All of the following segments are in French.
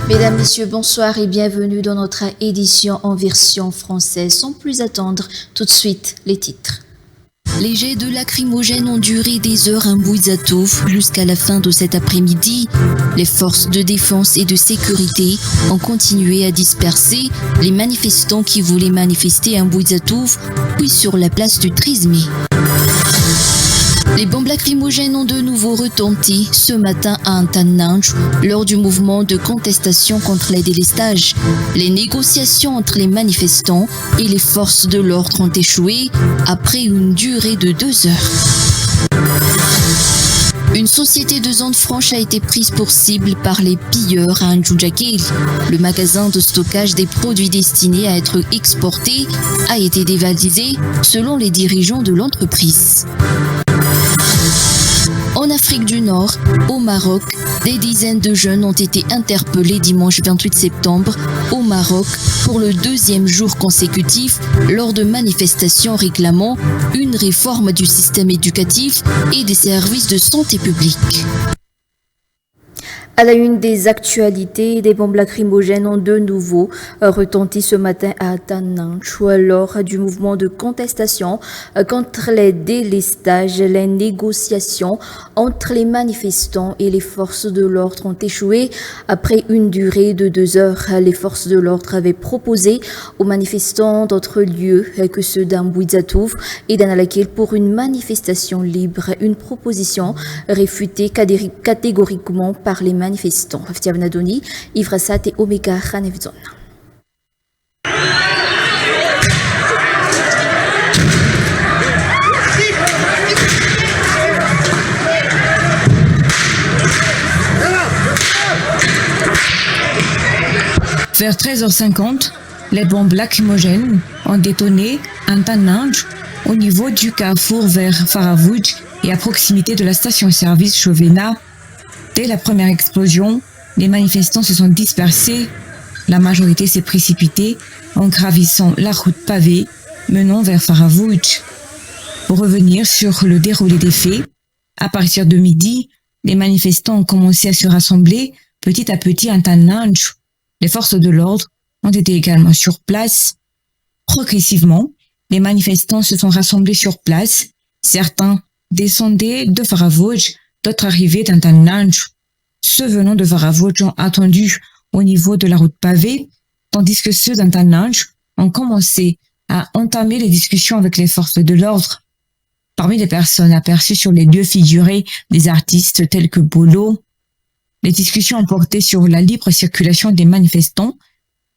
Mesdames, Messieurs, bonsoir et bienvenue dans notre édition en version française. Sans plus attendre, tout de suite, les titres. Les jets de lacrymogènes ont duré des heures à Mbouizatouf jusqu'à la fin de cet après-midi. Les forces de défense et de sécurité ont continué à disperser les manifestants qui voulaient manifester à Mbouizatouf, puis sur la place du 13 mai. Les bombes lacrymogènes ont de nouveau retenti ce matin à Antananj lors du mouvement de contestation contre les délestages. Les négociations entre les manifestants et les forces de l'ordre ont échoué après une durée de 2 heures. Une société de zone franche a été prise pour cible par les pilleurs à Ndjoujakil. Le magasin de stockage des produits destinés à être exportés a été dévalisé selon les dirigeants de l'entreprise. En Afrique du Nord, au Maroc, des dizaines de jeunes ont été interpellés dimanche 28 septembre au Maroc pour le 2e jour consécutif lors de manifestations réclamant une réforme du système éducatif et des services de santé publique. À la une des actualités, des bombes lacrymogènes ont de nouveau retenti ce matin à Antananj lors du mouvement de contestation contre les délestages. Les négociations entre les manifestants et les forces de l'ordre ont échoué après une durée de 2 heures. Les forces de l'ordre avaient proposé aux manifestants d'autres lieux que ceux d'Mbouizatouf et d'Analakil pour une manifestation libre, une proposition réfutée catégoriquement par les manifestants. Haftia Benadoni, Ivrasat et Omega Khanevzon. Vers 13h50, les bombes lacrymogènes ont détonné à Antananj au niveau du carrefour vers Faravouj et à proximité de la station-service Chovena. Dès la première explosion, les manifestants se sont dispersés. La majorité s'est précipitée en gravissant la route pavée menant vers Faravouj. Pour revenir sur le déroulé des faits, à partir de midi, les manifestants ont commencé à se rassembler petit à petit à Antananj. Les forces de l'ordre ont été également sur place. Progressivement, les manifestants se sont rassemblés sur place. Certains descendaient de Faravouj, d'autres arrivaient d'Antananj. Ceux venant de Faravouj ont attendu au niveau de la route pavée, tandis que ceux d'Antananj ont commencé à entamer les discussions avec les forces de l'ordre. Parmi les personnes aperçues sur les lieux figuraient des artistes tels que Bolo. Les discussions ont porté sur la libre circulation des manifestants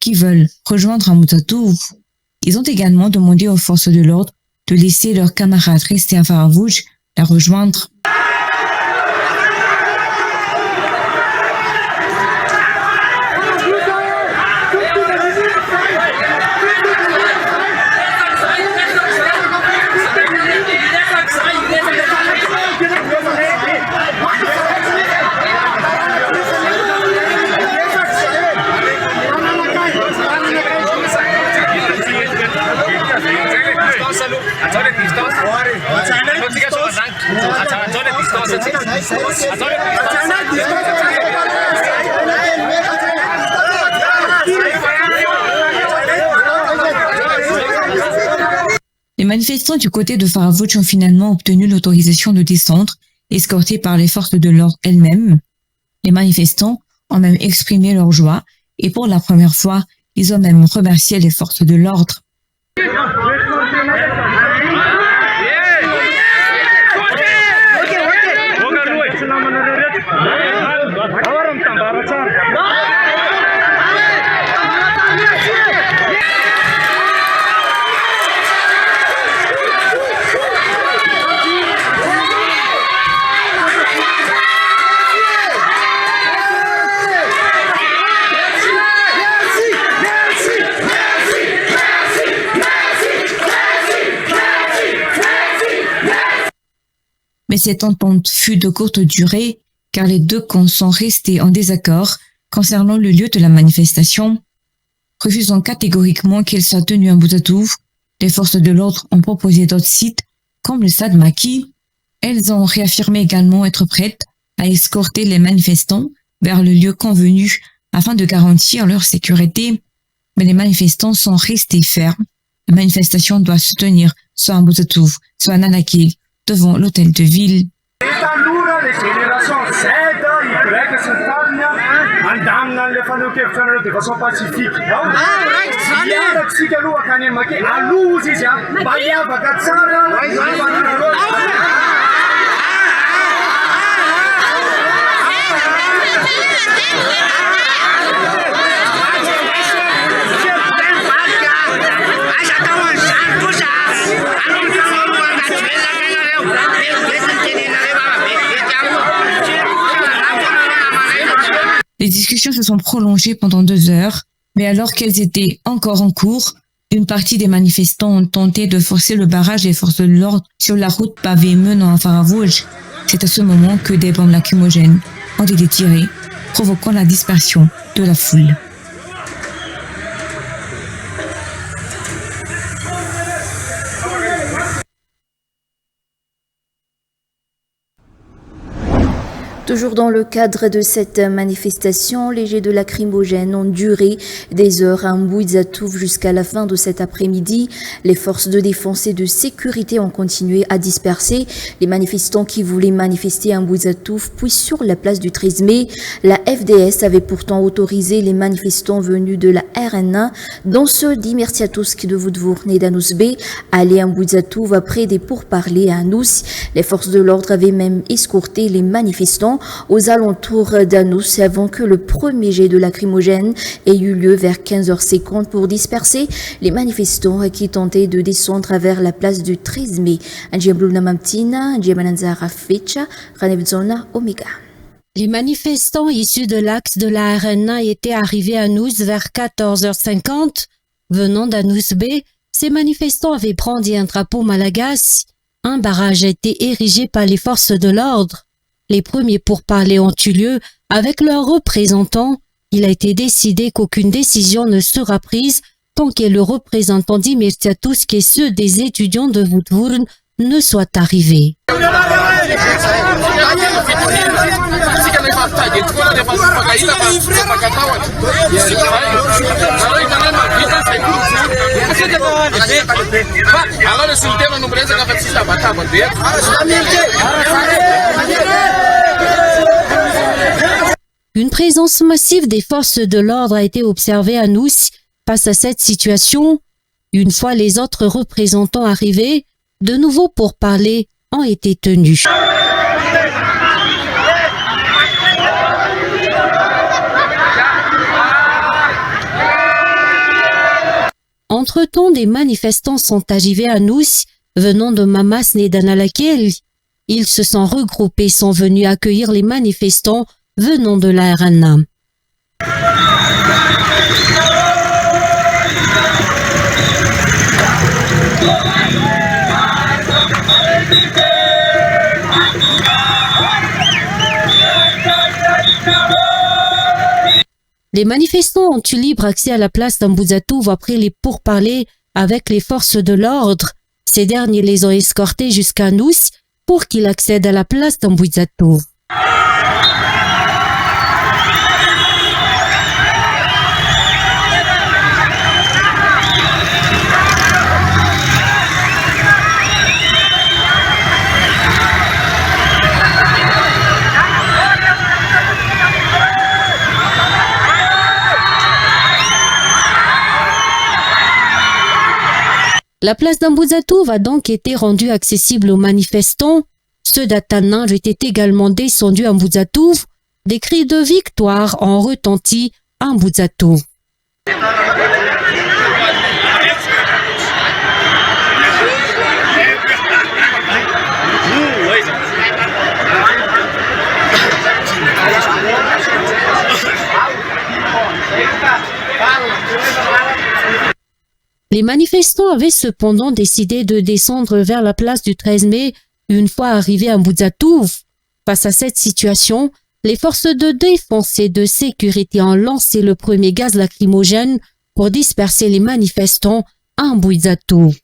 qui veulent rejoindre Mbouizatouf. Ils ont également demandé aux forces de l'ordre de laisser leurs camarades rester à Faravouj, la rejoindre. Les manifestants du côté de Faravouj ont finalement obtenu l'autorisation de descendre, escortés par les forces de l'ordre elles-mêmes. Les manifestants ont même exprimé leur joie et pour la première fois, ils ont même remercié les forces de l'ordre. mais cette entente fut de courte durée car les deux camps sont restés en désaccord concernant le lieu de la manifestation. Refusant catégoriquement qu'elle soit tenue à Bouzatouf, les forces de l'ordre ont proposé d'autres sites comme le Stade Maki. Elles ont réaffirmé également être prêtes à escorter les manifestants vers le lieu convenu afin de garantir leur sécurité. Mais les manifestants sont restés fermes. La manifestation doit se tenir soit à Bouzatouf, soit à Nanakil, devant l'hôtel de ville. Les discussions se sont prolongées pendant 2 heures, mais alors qu'elles étaient encore en cours, une partie des manifestants ont tenté de forcer le barrage des forces de l'ordre sur la route pavée menant à Faravouj. C'est à ce moment que des bombes lacrymogènes ont été tirées, provoquant la dispersion de la foule. Toujours dans le cadre de cette manifestation, les jets de lacrymogènes ont duré des heures à Bouzatouf jusqu'à la fin de cet après-midi. Les forces de défense et de sécurité ont continué à disperser les manifestants qui voulaient manifester à Bouzatouf, puis sur la place du 13 mai. La FDS avait pourtant autorisé les manifestants venus de la RNA, dont ceux d'Imertiatousk de Voudvourne et d'Anous B, à aller à Bouzatouf après des pourparlers à Anous. Les forces de l'ordre avaient même escorté les manifestants aux alentours d'Anous avant que le premier jet de lacrymogène ait eu lieu vers 15h50 pour disperser les manifestants qui tentaient de descendre vers la place du 13 mai. Les manifestants issus de l'axe de la RNA étaient arrivés à Anous vers 14h50. Venant d'Anous B, ces manifestants avaient brandi un drapeau malagasy. Un barrage a été érigé par les forces de l'ordre. Les premiers pourparlers ont eu lieu avec leurs représentants. Il a été décidé qu'aucune décision ne sera prise tant que le représentant d'Imertiatousk et ceux des étudiants de Voudvourne ne soient arrivés. Une présence massive des forces de l'ordre a été observée à Anous. Face à cette situation, une fois les autres représentants arrivés, de nouveaux pourparlers ont été tenus. Entre-temps, des manifestants sont arrivés à Anous, venant de Mamasne et d'Analakel. Ils se sont regroupés et sont venus accueillir les manifestants venant de la RNA. Les manifestants ont eu libre accès à la place d'Bouzatouf après les pourparlers avec les forces de l'ordre. Ces derniers les ont escortés jusqu'à Anous pour qu'ils accèdent à la place d'Bouzatouf. La place d'Bouzatouf a donc été rendue accessible aux manifestants. Ceux d'Atananj étaient également descendus à Bouzatouf. Des cris de victoire ont retenti à Bouzatouf. Les manifestants avaient cependant décidé de descendre vers la place du 13 mai une fois arrivés à Mbudzatouf. Face à cette situation, les forces de défense et de sécurité ont lancé le premier gaz lacrymogène pour disperser les manifestants à Mbudzatouf.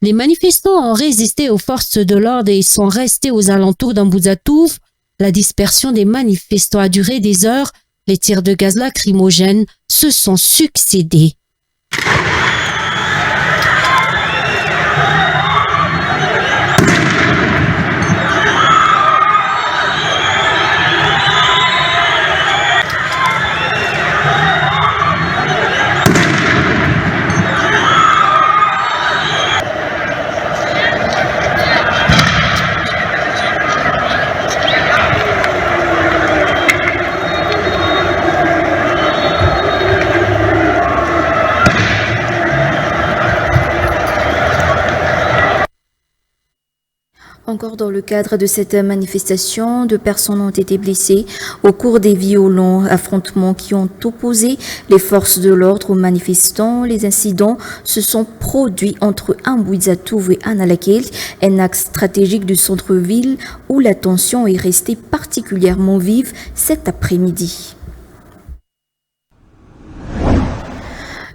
Les manifestants ont résisté aux forces de l'ordre et sont restés aux alentours d'Mbudzatouf. La dispersion des manifestants a duré des heures. Les tirs de gaz lacrymogène se sont succédés. Encore dans le cadre de cette manifestation, 2 personnes ont été blessées au cours des violents affrontements qui ont opposé les forces de l'ordre aux manifestants. Les incidents se sont produits entre Mbudzatouf et Analakelt, un axe stratégique du centre-ville où la tension est restée particulièrement vive cet après-midi.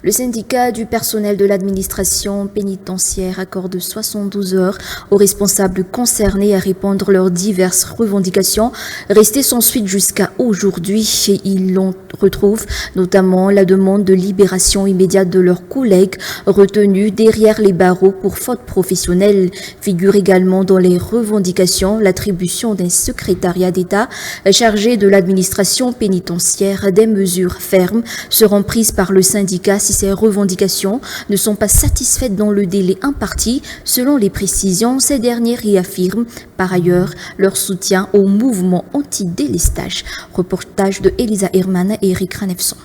Le syndicat du personnel de l'administration pénitentiaire accorde 72 heures aux responsables concernés à répondre leurs diverses revendications restées sans suite jusqu'à aujourd'hui. Et ils retrouvent notamment la demande de libération immédiate de leurs collègues retenus derrière les barreaux pour faute professionnelle. Figure également dans les revendications l'attribution d'un secrétariat d'État chargé de l'administration pénitentiaire. Des mesures fermes seront prises par le syndicat si ces revendications ne sont pas satisfaites dans le délai imparti. Selon les précisions, ces derniers réaffirment par ailleurs leur soutien au mouvement anti-délestage. Reportage de Elisa Herman et Eric Ranefson.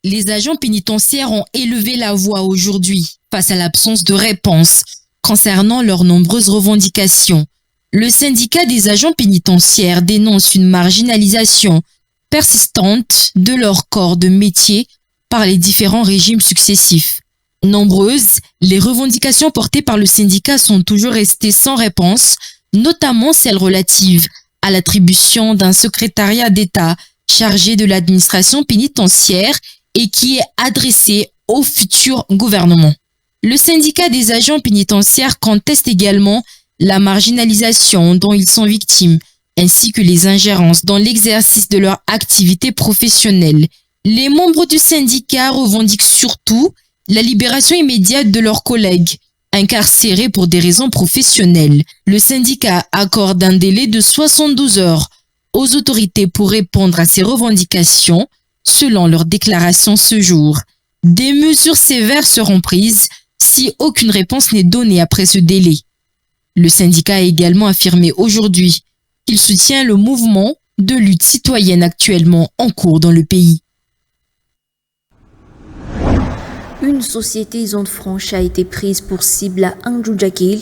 Les agents pénitentiaires ont élevé la voix aujourd'hui face à l'absence de réponse concernant leurs nombreuses revendications. Le syndicat des agents pénitentiaires dénonce une marginalisation persistante de leur corps de métier par les différents régimes successifs. Nombreuses, les revendications portées par le syndicat sont toujours restées sans réponse, notamment celles relatives à l'attribution d'un secrétariat d'État chargé de l'administration pénitentiaire et qui est adressé au futur gouvernement. Le syndicat des agents pénitentiaires conteste également la marginalisation dont ils sont victimes, ainsi que les ingérences dans l'exercice de leur activité professionnelle. Les membres du syndicat revendiquent surtout la libération immédiate de leurs collègues, incarcérés pour des raisons professionnelles. Le syndicat accorde un délai de 72 heures aux autorités pour répondre à ces revendications, selon leur déclaration ce jour. Des mesures sévères seront prises si aucune réponse n'est donnée après ce délai. Le syndicat a également affirmé aujourd'hui qu'il soutient le mouvement de lutte citoyenne actuellement en cours dans le pays. Une société zone franche a été prise pour cible à Ndjoujakil.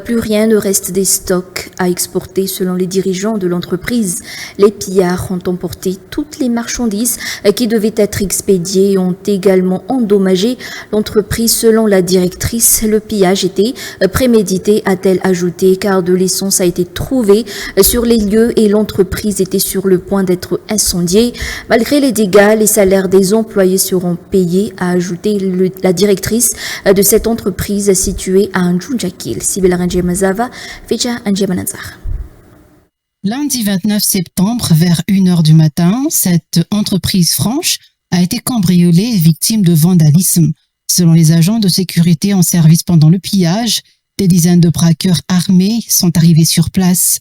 Plus rien ne reste des stocks à exporter selon les dirigeants de l'entreprise. Les pillards ont emporté toutes les marchandises qui devaient être expédiées et ont également endommagé l'entreprise selon la directrice. Le pillage était prémédité, a-t-elle ajouté, car de l'essence a été trouvée sur les lieux et l'entreprise était sur le point d'être incendiée. Malgré les dégâts, les salaires des employés seront payés, a ajouté la directrice de cette entreprise située à Ndjoujakil. Lundi 29 septembre, vers 1h du matin, cette entreprise franche a été cambriolée, victime de vandalisme. Selon les agents de sécurité en service pendant le pillage, des dizaines de braqueurs armés sont arrivés sur place.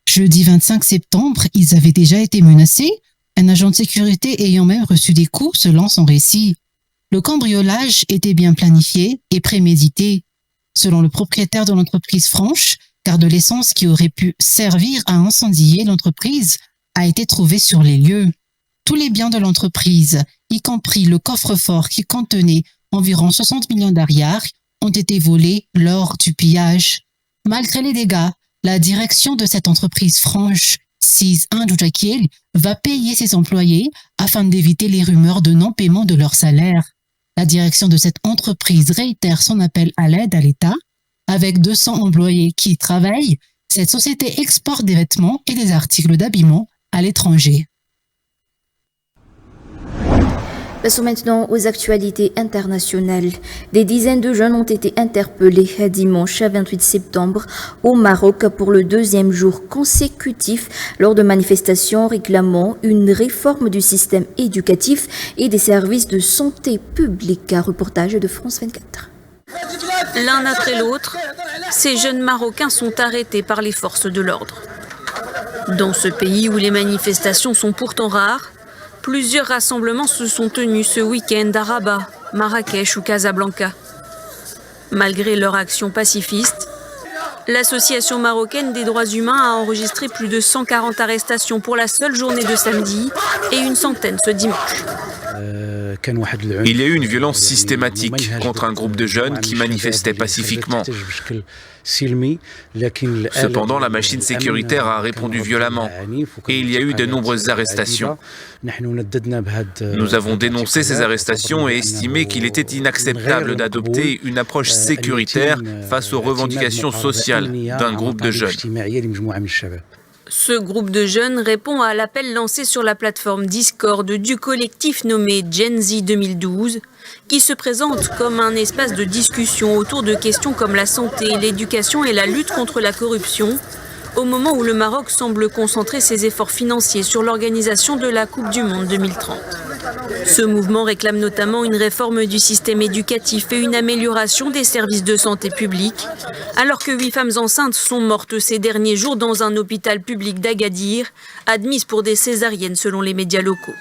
Jeudi 25 septembre, ils avaient déjà été menacés, un agent de sécurité ayant même reçu des coups selon son récit. Le cambriolage était bien planifié et prémédité. Selon le propriétaire de l'entreprise franche, car de l'essence qui aurait pu servir à incendier l'entreprise a été trouvée sur les lieux. Tous les biens de l'entreprise, y compris le coffre-fort qui contenait environ 60 millions d'ariars, ont été volés lors du pillage. Malgré les dégâts, la direction de cette entreprise franche, Sis Indoujakil, va payer ses employés afin d'éviter les rumeurs de non-paiement de leur salaire. La direction de cette entreprise réitère son appel à l'aide à l'État. Avec 200 employés qui y travaillent, cette société exporte des vêtements et des articles d'habillement à l'étranger. Passons maintenant aux actualités internationales. Des dizaines de jeunes ont été interpellés dimanche 28 septembre au Maroc pour le deuxième jour consécutif lors de manifestations réclamant une réforme du système éducatif et des services de santé publique. Un reportage de France 24. L'un après l'autre, ces jeunes Marocains sont arrêtés par les forces de l'ordre. Dans ce pays où les manifestations sont pourtant rares, plusieurs rassemblements se sont tenus ce week-end à Rabat, Marrakech ou Casablanca. Malgré leur action pacifiste, l'Association marocaine des droits humains a enregistré plus de 140 arrestations pour la seule journée de samedi et une centaine ce dimanche. Il y a eu une violence systématique contre un groupe de jeunes qui manifestaient pacifiquement. Cependant, la machine sécuritaire a répondu violemment et il y a eu de nombreuses arrestations. Nous avons dénoncé ces arrestations et estimé qu'il était inacceptable d'adopter une approche sécuritaire face aux revendications sociales d'un groupe de jeunes. Ce groupe de jeunes répond à l'appel lancé sur la plateforme Discord du collectif nommé Gen Z 2012, qui se présente comme un espace de discussion autour de questions comme la santé, l'éducation et la lutte contre la corruption, au moment où le Maroc semble concentrer ses efforts financiers sur l'organisation de la Coupe du Monde 2030. Ce mouvement réclame notamment une réforme du système éducatif et une amélioration des services de santé publique, alors que 8 femmes enceintes sont mortes ces derniers jours dans un hôpital public d'Agadir, admises pour des césariennes selon les médias locaux.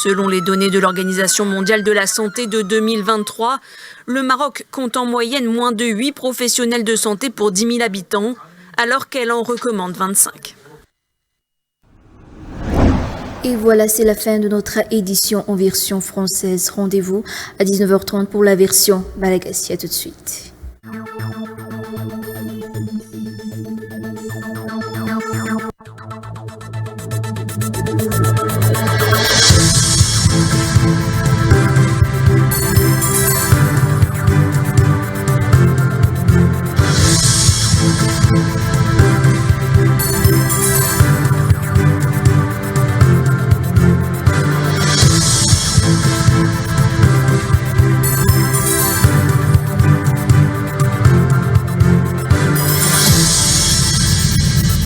Selon les données de l'Organisation mondiale de la santé de 2023, le Maroc compte en moyenne moins de 8 professionnels de santé pour 10 000 habitants, alors qu'elle en recommande 25. Et voilà, c'est la fin de notre édition en version française. Rendez-vous à 19h30 pour la version malagasy. À tout de suite.